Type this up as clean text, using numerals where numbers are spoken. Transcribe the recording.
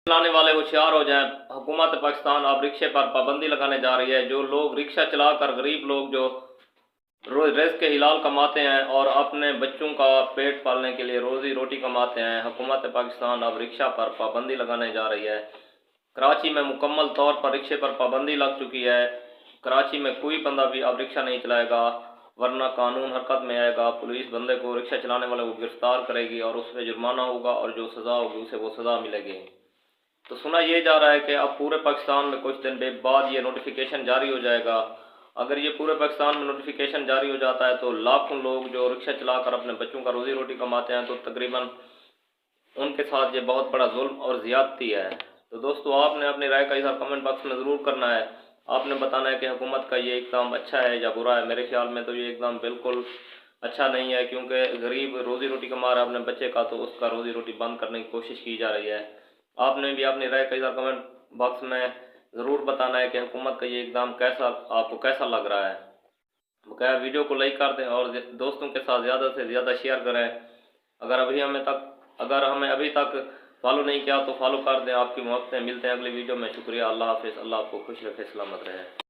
चलाने वाले होशियार हो जाएं। हुकूमत पाकिस्तान अब रिक्शे पर पाबंदी लगाने जा रही है। जो लोग रिक्शा चलाकर, गरीब लोग जो रोज रिज़्क़ के हिलाल कमाते हैं और अपने बच्चों का पेट पालने के लिए रोज़ी रोटी कमाते हैं, हुकूमत पाकिस्तान अब रिक्शा पर पाबंदी लगाने जा रही है। कराची में मुकम्मल तौर पर रिक्शे पर पाबंदी लग चुकी है। कराची में कोई बंदा भी अब रिक्शा नहीं चलाएगा, वरना कानून हरकत में आएगा। पुलिस बंदे को, रिक्शा चलाने वाले को गिरफ्तार करेगी और उस पर जुर्माना होगा और जो सज़ा होगी उसे वो सज़ा मिलेगी। तो सुना ये जा रहा है कि अब पूरे पाकिस्तान में कुछ दिन बाद ये नोटिफिकेशन जारी हो जाएगा। अगर ये पूरे पाकिस्तान में नोटिफिकेशन जारी हो जाता है तो लाखों लोग जो रिक्शा चलाकर अपने बच्चों का रोज़ी रोटी कमाते हैं, तो तकरीबन उनके साथ ये बहुत बड़ा जुल्म और ज़्यादती है। तो दोस्तों, आपने अपनी राय का इज़हार कमेंट बॉक्स में ज़रूर करना है। आपने बताना है कि हुकूमत का ये इक़दाम अच्छा है या बुरा है। मेरे ख्याल में तो ये इक़दाम बिल्कुल अच्छा नहीं है, क्योंकि गरीब रोज़ी रोटी कमा रहा है अपने बच्चे का, तो उसका रोज़ी रोटी बंद करने की कोशिश की जा रही है। आपने भी अपनी राय का इज़हार कमेंट बॉक्स में ज़रूर बताना है कि हुकूमत का ये इक़दाम आपको कैसा लग रहा है। बकाया वीडियो को लाइक कर दें और दोस्तों के साथ ज़्यादा से ज़्यादा शेयर करें। अगर हमें अभी तक फॉलो नहीं किया तो फॉलो कर दें। आपकी मोहब्बतें। मिलते हैं अगली वीडियो में। शुक्रिया। अल्लाह हाफ़िज़। अल्लाह आपको खुश रखे, सलामत रहे।